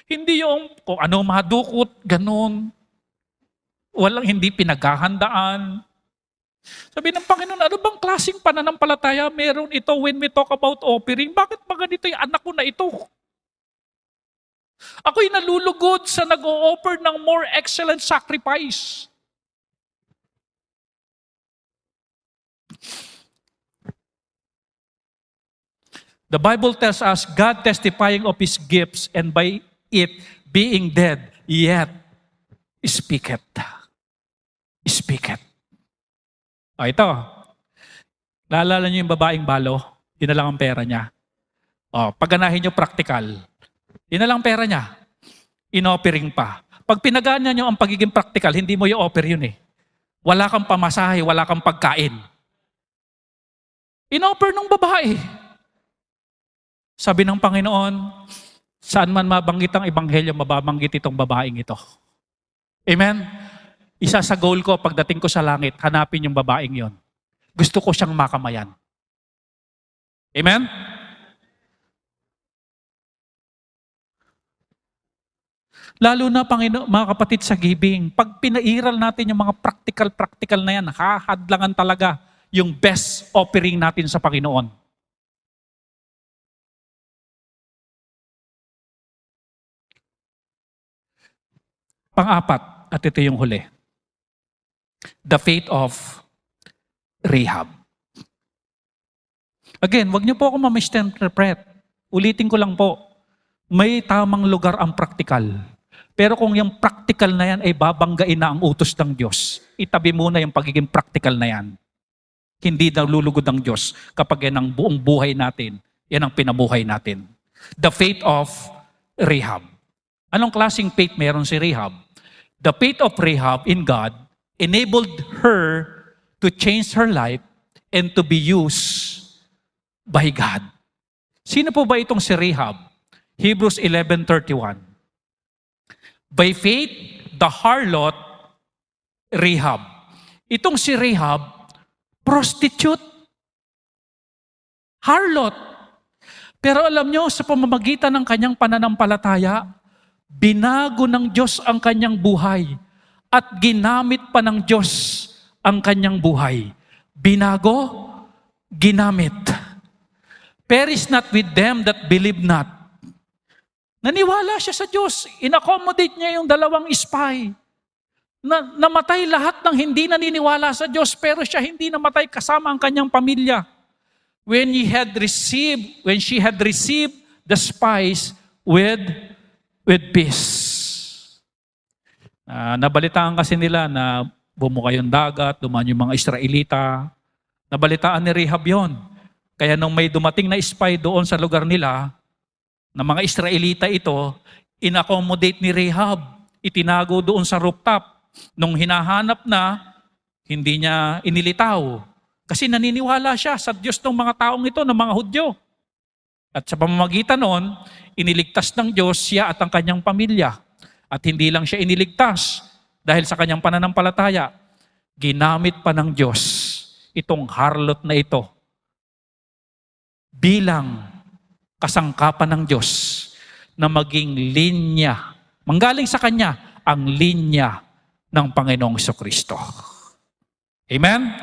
Hindi yung kung ano madukot, ganun. Walang hindi pinaghahandaan. Sabi ng Panginoon, ano bang klaseng pananampalataya meron ito when we talk about offering? Bakit ba ganito yung anak ko na ito? Ako'y nalulugod sa nag-o-offer ng more excellent sacrifice. The Bible tells us, God testifying of His gifts and by it being dead, yet speaketh. Speaketh. O ito, naalala niyo yung babaeng balo? Yun na lang ang pera niya. O, pagganahin niyo practical. Yun na lang ang pera niya. In-offering pa. Pag pinagana niyo ang pagiging practical, hindi mo i-offer yun eh. Wala kang pamasahe, wala kang pagkain. In-offer ng babae. Sabi ng Panginoon, saan man mabanggit ang ebanghelyo, mababanggit itong babaeng ito. Amen? Isa sa goal ko, pagdating ko sa langit, hanapin yung babaeng yon. Gusto ko siyang makamayan. Amen? Lalo na, mga kapatid, sa giving, pag pinairal natin yung mga practical na yan, hahadlangan talaga yung best offering natin sa Panginoon. Pang-apat, at ito yung huli. The faith of Rahab. Again, wag niyo po ako ma-misinterpret. Ulitin ko lang po, may tamang lugar ang practical. Pero kung yung practical na yan ay babanggain na ang utos ng Diyos, itabi muna yung pagiging practical na yan. Hindi daw lulugod ang Diyos kapag yan ang buong buhay natin, yan ang pinabuhay natin. The faith of Rahab. Anong klaseng faith meron si Rahab? The faith of Rahab in God enabled her to change her life and to be used by God. Sino po ba itong si Rahab? Hebrews 11:31. By faith, the harlot Rahab. Itong si Rahab, prostitute. Harlot. Pero alam nyo, sa pamamagitan ng kanyang pananampalataya, binago ng Diyos ang kanyang buhay at ginamit pa ng Diyos ang kanyang buhay. Binago, ginamit. Perish not with them that believe not. Naniwala siya sa Diyos. In-accommodate niya yung dalawang spy. Namatay lahat ng hindi naniniwala sa Diyos, pero siya hindi namatay kasama ang kanyang pamilya. When she had received the spies with peace. Nabalitaan kasi nila na bumuka yung dagat, dumaan yung mga Israelita, Nabalitaan ni Rahab yon. Kaya nung may dumating na spy doon sa lugar nila, na mga Israelita ito, in-accommodate ni Rahab. Itinago doon sa rooftop. Nung hinahanap na, hindi niya inilitaw. Kasi naniniwala siya sa Diyos ng mga taong ito, ng mga Hudyo. At sa pamamagitan noon, iniligtas ng Diyos siya at ang kanyang pamilya. At hindi lang siya iniligtas dahil sa kanyang pananampalataya. Ginamit pa ng Diyos itong harlot na ito bilang kasangkapan ng Diyos na maging linya, manggaling sa Kanya, ang linya ng Panginoong Jesucristo. Amen?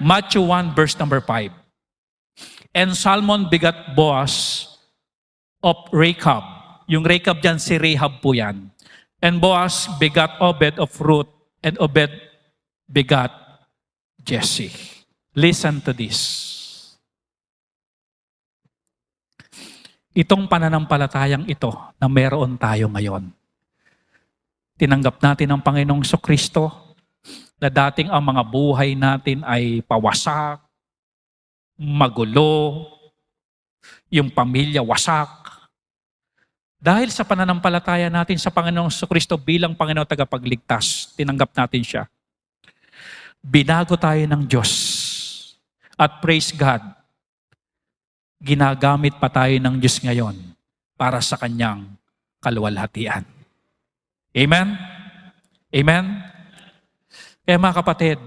Matthew 1 verse number 5. And Salmon begat Boaz of Rechab. Yung Rechab dyan, si Rahab po yan. And Boaz begat Obed of Ruth, and Obed begat Jesse. Listen to this. Itong pananampalatayang ito na meron tayo ngayon. Tinanggap natin ang Panginoong Jesucristo na dating ang mga buhay natin ay pawasak, magulo, yung pamilya wasak. Dahil sa pananampalataya natin sa Panginoong Jesucristo bilang Panginoong tagapagligtas, tinanggap natin siya. Binago tayo ng Diyos. At praise God, ginagamit pa tayo ng Diyos ngayon para sa Kanyang kaluwalhatian. Amen? Amen? Kaya mga kapatid,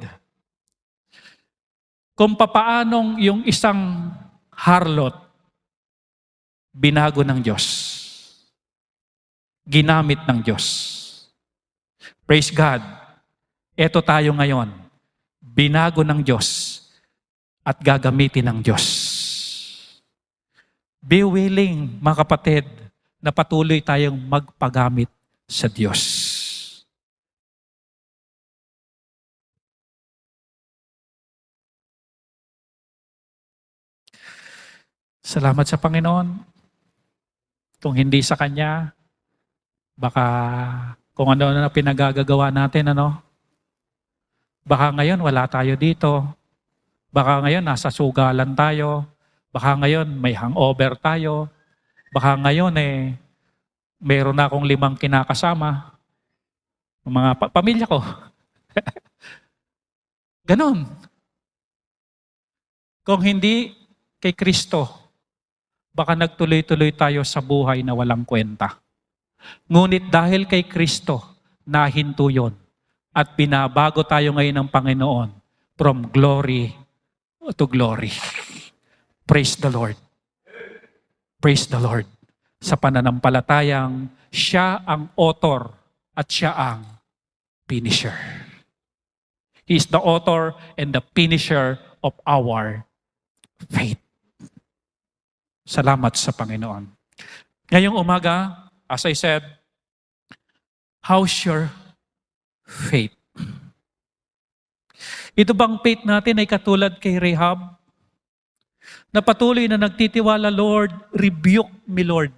kung papaanong yung isang harlot binago ng Diyos, ginamit ng Diyos. Praise God. Eto tayo ngayon, binago ng Diyos at gagamitin ng Diyos. Be willing, mga kapatid, na patuloy tayong magpagamit sa Diyos. Salamat sa Panginoon. Kung hindi sa Kanya, baka kung ano na pinagagagawa natin, baka ngayon wala tayo dito. Baka ngayon nasa sugalan tayo. Baka ngayon may hangover tayo. Baka ngayon meron na akong 5 kinakasama. Mga pamilya ko. Ganon. Kung hindi kay Kristo, baka nagtuloy-tuloy tayo sa buhay na walang kwenta. Ngunit dahil kay Kristo, nahinto yun. At binabago tayo ngayon ng Panginoon from glory to glory. Praise the Lord. Praise the Lord. Sa pananampalatayang siya ang author at siya ang finisher. He is the author and the finisher of our faith. Salamat sa Panginoon. Ngayong umaga, as I said, how's your faith? Ito bang faith natin ay katulad kay Rahab? Na patuloy na nagtitiwala, Lord, rebuke me, Lord.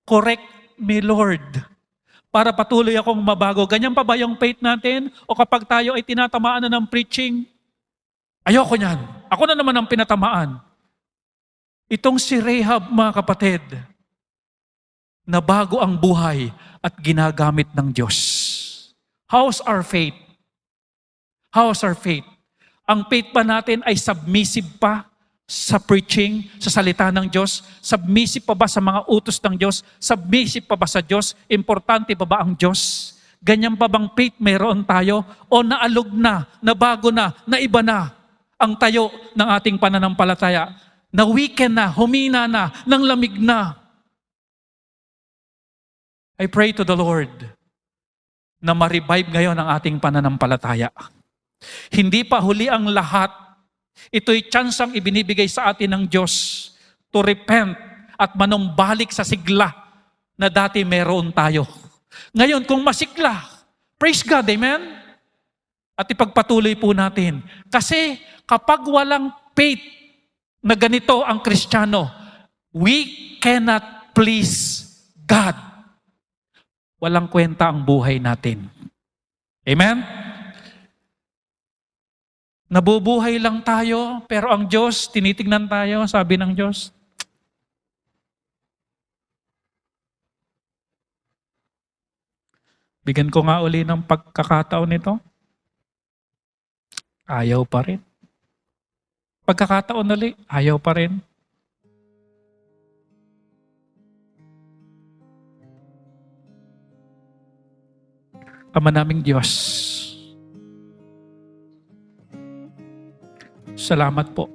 Correct me, Lord. Para patuloy akong mabago. Ganyan pa ba yung faith natin? O kapag tayo ay tinatamaan na ng preaching, ayoko niyan. Ako na naman ang pinatamaan. Itong si Rahab, mga kapatid, na bago ang buhay at ginagamit ng Diyos. How's our faith? How's our faith? Ang faith pa natin ay submissive pa sa preaching, sa salita ng Diyos? Submissive pa ba sa mga utos ng Diyos? Submissive pa ba sa Diyos? Importante pa ba ang Diyos? Ganyan pa bang faith meron tayo? O naalog na, nabago na, naiba na ang tayo ng ating pananampalataya? Na weaken na, humina na, nang lamig na. I pray to the Lord na ma-revive ngayon ang ating pananampalataya. Hindi pa huli ang lahat. Ito'y tsansang ibinibigay sa atin ng Diyos to repent at manumbalik sa sigla na dati meron tayo. Ngayon, kung masigla, praise God, amen? At ipagpatuloy po natin. Kasi kapag walang faith na ganito ang Kristiyano, we cannot please God. Walang kwenta ang buhay natin. Amen? Nabubuhay lang tayo, pero ang Diyos, tinitignan tayo, sabi ng Diyos, bigyan ko nga uli ng pagkakataon nito. Ayaw pa rin. Pagkakataon uli, ayaw pa rin. Ama naming Diyos, salamat po.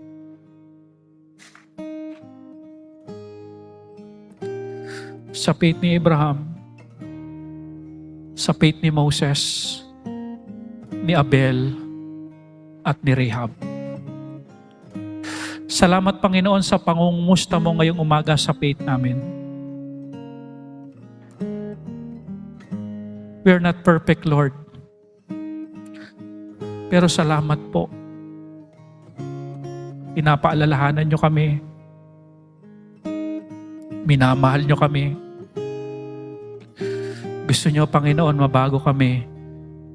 Sa faith ni Abraham, sa faith ni Moses, ni Abel, at ni Rahab. Salamat, Panginoon, sa pangungumusta mo ngayong umaga sa faith namin. We're not perfect, Lord. Pero salamat po. Pinapaalalahanan nyo kami. Minamahal nyo kami. Gusto nyo, Panginoon, mabago kami.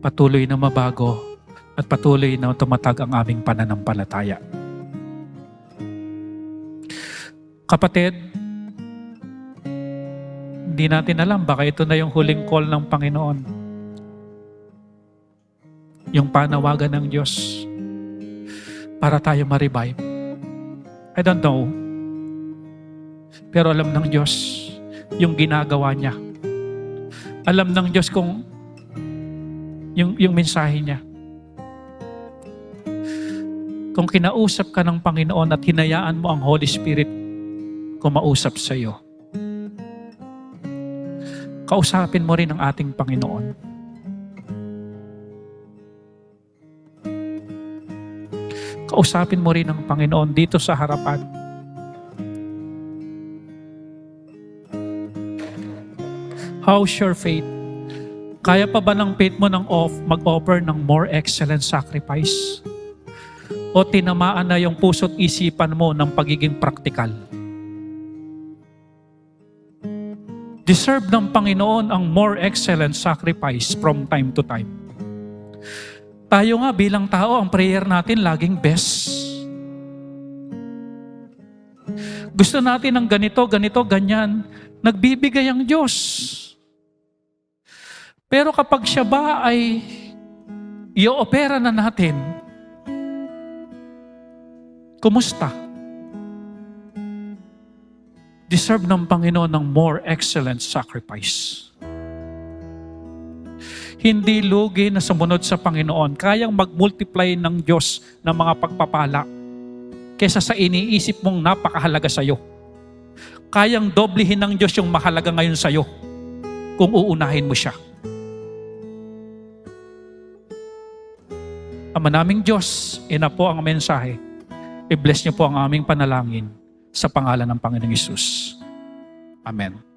Patuloy na mabago at patuloy na tumatag ang aming pananampalataya. Kapatid, hindi natin alam, baka ito na yung huling call ng Panginoon. Yung panawagan ng Diyos para tayo ma-revive. I don't know. Pero alam ng Diyos yung ginagawa niya. Alam ng Diyos kung yung mensahe niya. Kung kinausap ka ng Panginoon at hinayaan mo ang Holy Spirit kumausap sa iyo, kausapin mo rin ang ating Panginoon. Kausapin mo rin ang Panginoon dito sa harapan. How's your faith? Kaya pa ba ng faith mo mag-offer ng more excellent sacrifice? O tinamaan na yung puso't isipan mo ng pagiging praktikal? Deserve ng Panginoon ang more excellent sacrifice from time to time. Tayo nga bilang tao, ang prayer natin laging best. Gusto natin ng ganito, ganyan. Nagbibigay ang Diyos. Pero kapag siya ba ay i-opera na natin, kumusta? Deserve ng Panginoon ng more excellent sacrifice. Hindi lugi na sumunod sa Panginoon. Kayang mag-multiply ng Diyos ng mga pagpapala kaysa sa iniisip mong napakahalaga sa iyo. Kayang doblehin ng Diyos yung mahalaga ngayon sa iyo kung uunahin mo siya. Ama naming Diyos, ina po ang mensahe. I-bless niyo po ang aming panalangin sa pangalan ng Panginoong Hesus. Amen.